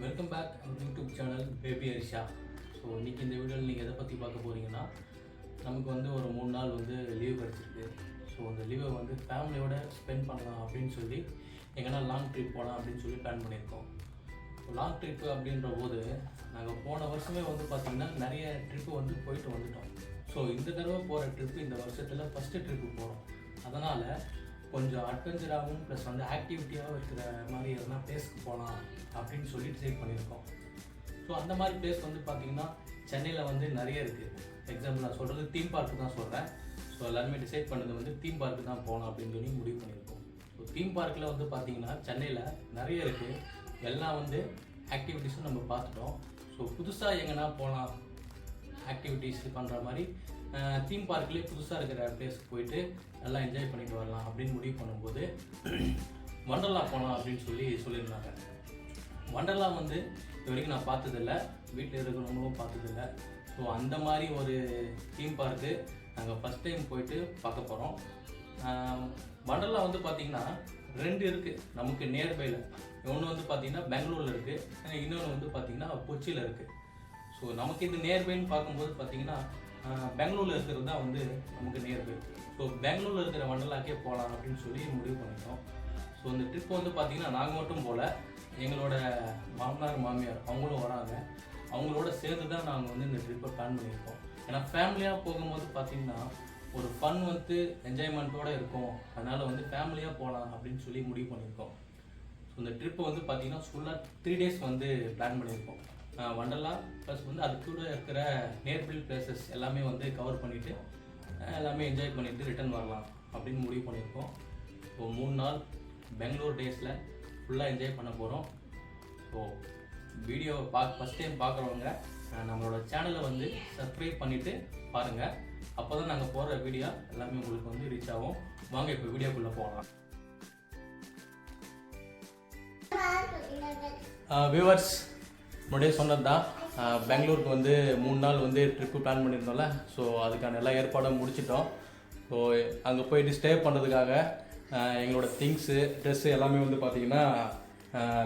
Welcome back YouTube channel baby Harisha. So இன்றைக்கி இந்த வீடியோவில் நீங்கள் எதை பற்றி பார்க்க போகிறீங்கன்னா, நமக்கு வந்து ஒரு 3 நாள் வந்து லீவ் கிடச்சிருக்கு. ஸோ அந்த லீவை வந்து ஃபேமிலியோட ஸ்பெண்ட் பண்ணலாம் அப்படின்னு சொல்லி எங்கன்னா லாங் ட்ரிப் போகலாம் அப்படின்னு சொல்லி பிளான் பண்ணியிருக்கோம். லாங் ட்ரிப்பு அப்படின்ற போது நாங்கள் போன வருஷமே வந்து பார்த்திங்கன்னா நிறைய ட்ரிப்பு வந்து போயிட்டு வந்துட்டோம். ஸோ இந்த தடவை போகிற ட்ரிப்பு இந்த வருஷத்தில் ஃபஸ்ட்டு ட்ரிப்பு போகிறோம். அதனால் கொஞ்சம் அட்வென்ச்சராகவும் ப்ளஸ் வந்து ஆக்டிவிட்டியாகவும் இருக்கிற மாதிரி எதனா பிளேஸ்க்கு போகலாம் அப்படின்னு சொல்லி டிசைட் பண்ணியிருக்கோம். ஸோ அந்த மாதிரி பிளேஸ் வந்து பார்த்திங்கன்னா சென்னையில் வந்து நிறைய இருக்குது. எக்ஸாம்பிள் நான் சொல்கிறது தீம் பார்க்கு தான் சொல்கிறேன். ஸோ எல்லாருமே டிசைட் பண்ணது வந்து தீம் பார்க்கு தான் போகலாம் அப்படின்னு சொல்லி முடிவு பண்ணியிருக்கோம். ஸோ தீம் பார்க்கில் வந்து பார்த்திங்கன்னா சென்னையில் நிறைய இருக்குது. எல்லாம் வந்து ஆக்டிவிட்டீஸும் நம்ம பார்த்துட்டோம். ஸோ புதுசாக எங்கன்னா போகலாம் ஆக்டிவிட்டீஸ் பண்ணுற மாதிரி தீம் பார்க்லேயே புதுசாக இருக்கிற பிளேஸ்க்கு போயிட்டு நல்லா என்ஜாய் பண்ணிட்டு வரலாம் அப்படின்னு முடிவு பண்ணும்போது வண்டர்லா போகலாம் அப்படின்னு சொல்லியிருந்தாங்க. வண்டர்லா வந்து இது வரைக்கும் நான் பார்த்ததில்லை, வீட்டில் இருக்கிறவங்களும் பார்த்ததில்லை. ஸோ அந்த மாதிரி ஒரு தீம் பார்க்கு நாங்கள் ஃபஸ்ட் டைம் போயிட்டு பார்க்க போகிறோம். வண்டர்லா வந்து பார்த்திங்கன்னா 2 இருக்குது நமக்கு நியர்பையில். ஒன்று வந்து பார்த்திங்கன்னா பெங்களூரில் இருக்குது, இன்னொன்று வந்து பார்த்திங்கன்னா கொச்சியில் இருக்குது. ஸோ நமக்கு இது நியர்பைன்னு பார்க்கும்போது பார்த்திங்கன்னா பெங்களூரில் இருக்கிறது தான் வந்து நமக்கு நியர்பை. ஸோ பெங்களூரில் இருக்கிற வண்டர்லாக்கே போகலாம் அப்படின்னு சொல்லி முடிவு பண்ணிட்டோம். ஸோ இந்த ட்ரிப் வந்து பார்த்திங்கன்னா நாங்கள் மட்டும் போல், எங்களோட மாமனார் மாமியார் அவங்களும் வராங்க. அவங்களோட சேர்ந்து தான் நாங்கள் வந்து இந்த ட்ரிப்பை பிளான் பண்ணியிருக்கோம். ஏன்னா ஃபேமிலியாக போகும்போது பார்த்திங்கன்னா ஒரு ஃபன் வந்து என்ஜாய்மெண்ட்டோடு இருக்கும். அதனால் வந்து ஃபேமிலியாக போகலாம் அப்படின்னு சொல்லி முடிவு பண்ணியிருக்கோம். ஸோ இந்த ட்ரிப்பை வந்து பார்த்திங்கன்னா ஃபுல்லாக 3 days வந்து பிளான் பண்ணியிருக்கோம். வண்டர்லா ப்ளஸ் வந்து அது கூட இருக்கிற நியர்பை பிளேசஸ் எல்லாமே வந்து கவர் பண்ணிவிட்டு எல்லாமே என்ஜாய் பண்ணிவிட்டு ரிட்டர்ன் வரலாம் அப்படின்னு முடிவு பண்ணியிருக்கோம். ஸோ 3 நாள் பெங்களூர் டேஸில் ஃபுல்லாக என்ஜாய் பண்ண போகிறோம். ஸோ வீடியோவை ஃபஸ்ட் டைம் பார்க்குறவங்க நம்மளோட சேனலை வந்து சப்ஸ்கிரைப் பண்ணிவிட்டு பாருங்கள். அப்போ தான் நாங்கள் போடுற வீடியோ எல்லாமே உங்களுக்கு வந்து ரீச் ஆகும். வாங்க இப்போ வீடியோக்குள்ளே போகலாம். வியூவர்ஸ், முன்னாடியே சொன்னது தான், பெங்களூருக்கு வந்து 3 நாள் வந்து ட்ரிப்பு பிளான் பண்ணியிருந்தோம்ல. ஸோ அதுக்கான எல்லா ஏற்பாடும் முடிச்சிட்டோம். ஸோ அங்கே போயிட்டு ஸ்டே பண்ணுறதுக்காக எங்களோட திங்ஸு ட்ரெஸ்ஸு எல்லாமே வந்து பார்த்திங்கன்னா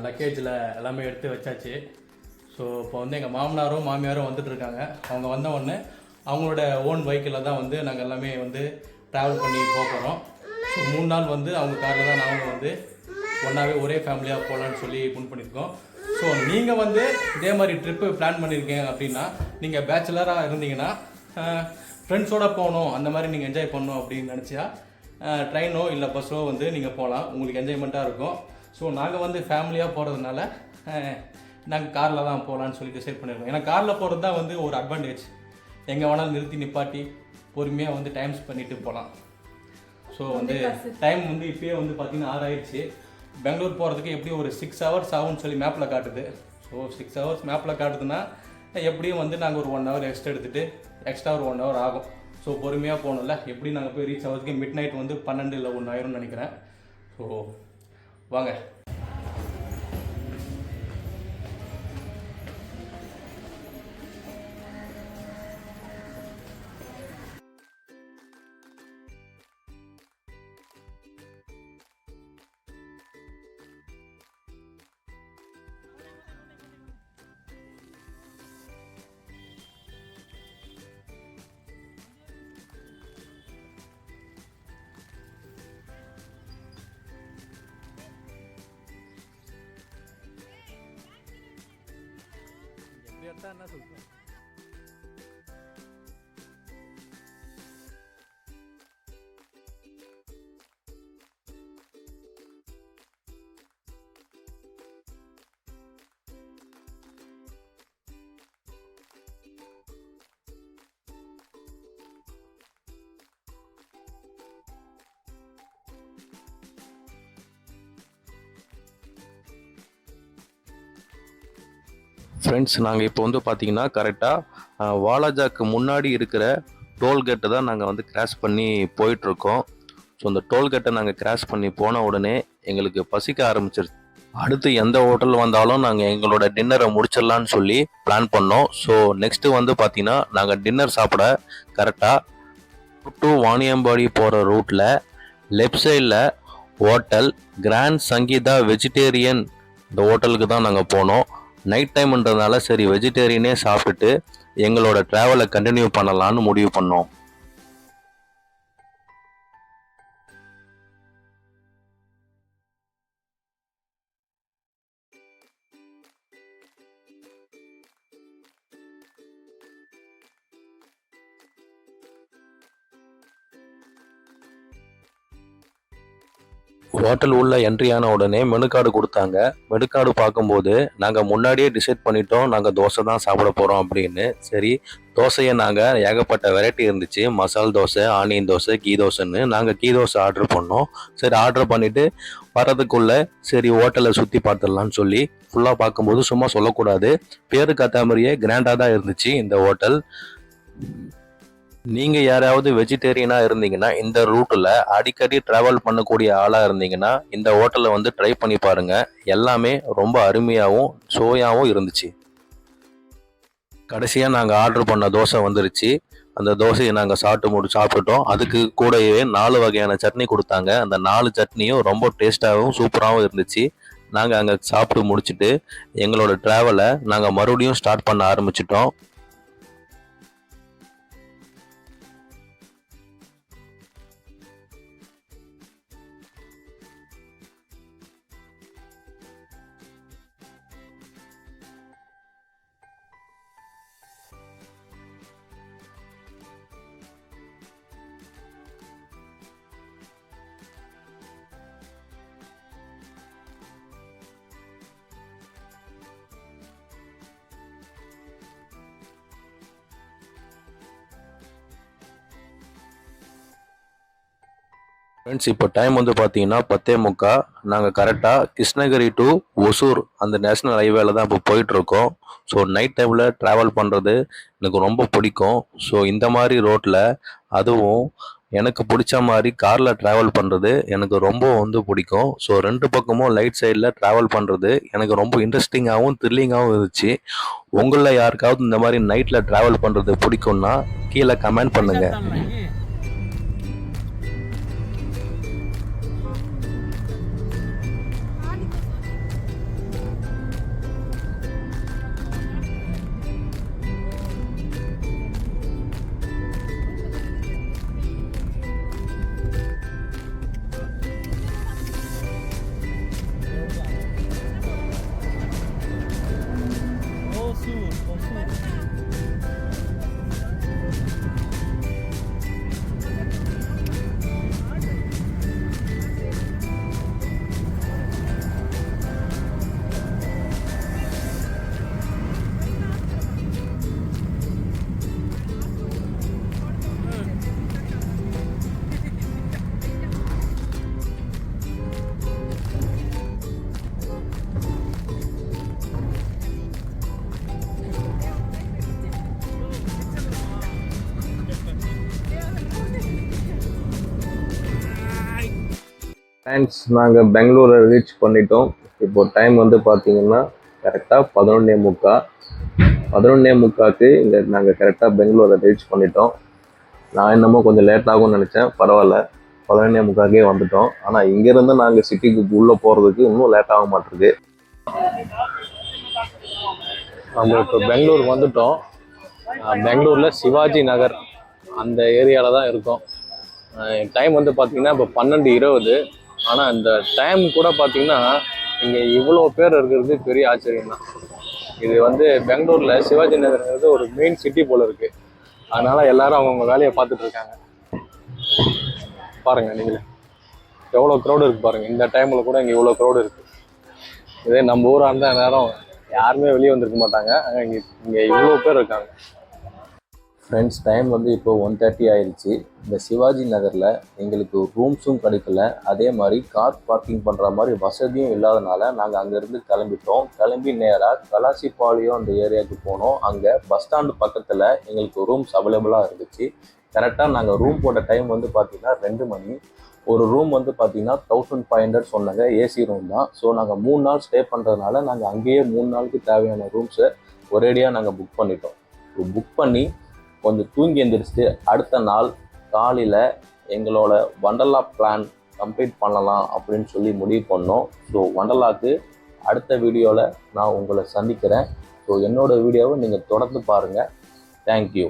லக்கேஜில் எல்லாமே எடுத்து வச்சாச்சு. ஸோ இப்போ வந்து எங்கள் மாமனாரும் மாமியாரும் வந்துட்டுருக்காங்க. அவங்க வந்த உடனே அவங்களோட ஓன் வெஹிக்கிளில் தான் வந்து நாங்கள் எல்லாமே வந்து ட்ராவல் பண்ணி போகிறோம். ஸோ 3 நாள் வந்து அவங்க காரில் தான் நாங்கள் வந்து ஒன்றாவே ஒரே ஃபேமிலியாக போகலான்னு சொல்லி புன் பண்ணியிருக்கோம். ஸோ நீங்கள் வந்து இதே மாதிரி ட்ரிப்பு பிளான் பண்ணியிருக்கீங்க அப்படின்னா, நீங்கள் பேச்சுலராக இருந்தீங்கன்னா ஃப்ரெண்ட்ஸோடு போகணும், அந்த மாதிரி நீங்கள் என்ஜாய் பண்ணணும் அப்படின்னு நினச்சா ட்ரெயினோ இல்லை பஸ்ஸோ வந்து நீங்கள் போகலாம், உங்களுக்கு என்ஜாய்மெண்ட்டாக இருக்கும். ஸோ நாங்கள் வந்து ஃபேமிலியாக போகிறதுனால நாங்கள் காரில் தான் போகலான்னு சொல்லி டிசைட் பண்ணியிருக்கோம். ஏன்னா காரில் போகிறது தான் வந்து ஒரு அட்வான்டேஜ். எங்கே வேணாலும் நிறுத்தி நிப்பாட்டி பொறுமையாக வந்து டைம் பண்ணிட்டு போகலாம். ஸோ வந்து டைம் வந்து இப்போயே வந்து பார்த்திங்கன்னா 6 ஆயிடுச்சு. பெங்களூர் போகிறதுக்கு எப்படியும் ஒரு 6 hours ஆகும்னு சொல்லி மேப்பில் காட்டுது. ஸோ 6 hours மேப்பில் காட்டுதுன்னா எப்படியும் வந்து நாங்கள் ஒரு 1 hour எக்ஸ்ட்ரா எடுத்துகிட்டு எக்ஸ்ட்ரா ஒரு 1 hour ஆகும். ஸோ பொறுமையாக போகணும்ல. எப்படி நாங்கள் போய் ரீச் ஆகிறதுக்கு மிட் நைட் வந்து 12 இல்லை 1 ஆயிரும்னு நினைக்கிறேன். ஸோ வாங்க. என்ன சொல்றேன், ஃப்ரெண்ட்ஸ், நாங்கள் இப்போ வந்து பார்த்திங்கன்னா கரெக்டாக வாலாஜாக்கு முன்னாடி இருக்கிற டோல்கேட்டை தான் நாங்கள் வந்து கிராஸ் பண்ணி போயிட்டுருக்கோம். ஸோ அந்த டோல்கேட்டை நாங்கள் கிராஸ் பண்ணி போன உடனே எங்களுக்கு பசிக்க ஆரம்பிச்சிருச்சு. அடுத்து எந்த ஹோட்டல் வந்தாலும் நாங்கள் எங்களோட டின்னரை முடிச்சிடலான்னு சொல்லி பிளான் பண்ணோம். ஸோ நெக்ஸ்ட்டு வந்து பார்த்திங்கன்னா நாங்கள் டின்னர் சாப்பிட கரெக்டாக டு வாணியம்பாடி போகிற ரூட்டில் லெஃப்ட் சைடில் ஹோட்டல் கிராண்ட் சங்கீதா வெஜிடேரியன், இந்த ஹோட்டலுக்கு தான் நாங்கள் போனோம். நைட் டைம்ன்றதுனால சரி வெஜிடேரியனே சாப்பிட்டுட்டு எங்களோட ட்ராவலை கண்டினியூ பண்ணலான்னு முடிவு பண்ணோம். ஹோட்டல் உள்ள என்ட்ரி ஆன உடனே மெனு கார்டு கொடுத்தாங்க. மெனு கார்டு பார்க்கும்போது நாங்கள் முன்னாடியே டிசைட் பண்ணிட்டோம் நாங்கள் தோசை தான் சாப்பிட போகிறோம் அப்படின்னு. சரி தோசையை நாங்கள் ஏகப்பட்ட வெரைட்டி இருந்துச்சு, மசால் தோசை, ஆனியன் தோசை, கீ தோசைன்னு. நாங்கள் கீ தோசை ஆர்டர் பண்ணோம். சரி ஆர்டர் பண்ணிவிட்டு வரதுக்குள்ள சரி ஹோட்டலை சுற்றி பார்த்துடலான்னு சொல்லி ஃபுல்லாக பார்க்கும்போது சும்மா சொல்லக்கூடாது, பேருக்கு ஏற்ற மாதிரியே கிராண்டாக தான் இருந்துச்சு இந்த ஹோட்டல். நீங்கள் யாராவது வெஜிடேரியனாக இருந்தீங்கன்னா இந்த ரூட்டில் அடிக்கடி ட்ராவல் பண்ணக்கூடிய ஆளாக இருந்தீங்கன்னா இந்த ஹோட்டலை வந்து ட்ரை பண்ணி பாருங்கள். எல்லாமே ரொம்ப அருமையாகவும் சுவையாகவும் இருந்துச்சு. கடைசியாக நாங்கள் ஆர்டர் பண்ண தோசை வந்துருச்சு. அந்த தோசையை நாங்கள் சாப்பிட்டுட்டோம். அதுக்கு கூடவே 4 வகையான சட்னி கொடுத்தாங்க. அந்த 4 சட்னியும் ரொம்ப டேஸ்ட்டாகவும் சூப்பராகவும் இருந்துச்சு. நாங்கள் அங்கே சாப்பிட்டு முடிச்சுட்டு எங்களோட ட்ராவலை நாங்கள் மறுபடியும் ஸ்டார்ட் பண்ண ஆரம்பிச்சிட்டோம். ஃப்ரெண்ட்ஸ் இப்போ டைம் வந்து பார்த்தீங்கன்னா 10:45. நாங்கள் கரெக்டாக கிருஷ்ணகிரி டு ஒசூர் அந்த நேஷ்னல் ஹைவேல தான் இப்போ போயிட்டுருக்கோம். ஸோ நைட் டைமில் ட்ராவல் பண்ணுறது எனக்கு ரொம்ப பிடிக்கும். ஸோ இந்த மாதிரி ரோட்டில், அதுவும் எனக்கு பிடிச்ச மாதிரி காரில் ட்ராவல் பண்ணுறது எனக்கு ரொம்ப வந்து பிடிக்கும். ஸோ 2 பக்கமும் லைட் சைடில் ட்ராவல் பண்ணுறது எனக்கு ரொம்ப இன்ட்ரெஸ்டிங்காகவும் த்ரில்லிங்காகவும் இருந்துச்சு. உங்களில் யாருக்காவது இந்த மாதிரி நைட்டில் ட்ராவல் பண்ணுறது பிடிக்கும்னா கீழே கமெண்ட் பண்ணுங்கள். ஃப்ரெண்ட்ஸ் நாங்கள் பெங்களூரை ரீச் பண்ணிட்டோம். இப்போ டைம் வந்து பார்த்தீங்கன்னா கரெக்டாக 11:45. 11:45க்கு இங்கே நாங்கள் கரெக்டாக பெங்களூரை ரீச் பண்ணிட்டோம். நான் என்னமோ கொஞ்சம் லேட் ஆகும்னு நினச்சேன், பரவாயில்ல 11:45க்கே வந்துட்டோம். ஆனால் இங்கேருந்து நாங்கள் சிட்டிக்கு உள்ளே போகிறதுக்கு இன்னும் லேட் ஆக மாட்டேங்குது. நம்ம இப்போ பெங்களூர் வந்துட்டோம். பெங்களூரில் சிவாஜி நகர் அந்த ஏரியாவில் தான் இருக்கோம். டைம் வந்து பார்த்திங்கன்னா இப்போ 12:20. ஆனால் இந்த டைம் கூட பார்த்திங்கன்னா இங்கே இவ்வளோ பேர் இருக்கிறது பெரிய ஆச்சரியம் தான். இது வந்து பெங்களூரில் சிவாஜி நகர்ங்கிறது ஒரு மெயின் சிட்டி போல் இருக்குது. அதனால் எல்லோரும் அவங்கவுங்க வேலையை பார்த்துட்ருக்காங்க. பாருங்கள் நீங்களே எவ்வளோ க்ரௌடு இருக்குது பாருங்கள். இந்த டைமில் கூட இங்கே இவ்வளோ க்ரௌடு இருக்குது. இதே நம்ம ஊராக இருந்தால் நேரம் யாருமே வெளியே வந்திருக்க மாட்டாங்க. இங்கே இவ்வளோ பேர் இருக்காங்க. ஃப்ரெண்ட்ஸ் டைம் வந்து இப்போ 1:30 ஆயிடுச்சு. இந்த சிவாஜி நகரில் எங்களுக்கு ரூம்ஸும் கிடைக்கல, அதே மாதிரி கார் பார்க்கிங் பண்ணுற மாதிரி வசதியும் இல்லாதனால நாங்கள் அங்கேருந்து கிளம்பிட்டோம். கிளம்பி நேராக கலாசிபாளையம் அந்த ஏரியாவுக்கு போனோம். அங்கே பஸ் ஸ்டாண்டு பக்கத்தில் எங்களுக்கு ரூம்ஸ் அவைலபிளாக இருந்துச்சு. கரெக்டாக நாங்கள் ரூம் போட்ட டைம் வந்து பார்த்திங்கன்னா 2 மணி. ஒரு ரூம் வந்து பார்த்திங்கன்னா 1500 சொன்னாங்க, ஏசி ரூம் தான். ஸோ நாங்கள் 3 நாள் ஸ்டே பண்ணுறதுனால நாங்கள் அங்கேயே 3 நாளுக்கு தேவையான ரூம்ஸை ஒரேடியாக நாங்கள் புக் பண்ணிட்டோம். புக் பண்ணி கொஞ்சம் தூங்கி எழுந்திரிச்சிட்டு அடுத்த நாள் காலையில் எங்களோட வண்டர்லா பிளான் கம்ப்ளீட் பண்ணலாம் அப்படின்னு சொல்லி முடிவு பண்ணோம். ஸோ வண்டர்லாவுக்கு அடுத்த வீடியோவில் நான் உங்களை சந்திக்கிறேன். ஸோ என்னோடய வீடியோவை நீங்கள் தொடர்ந்து பாருங்கள். தேங்க்யூ.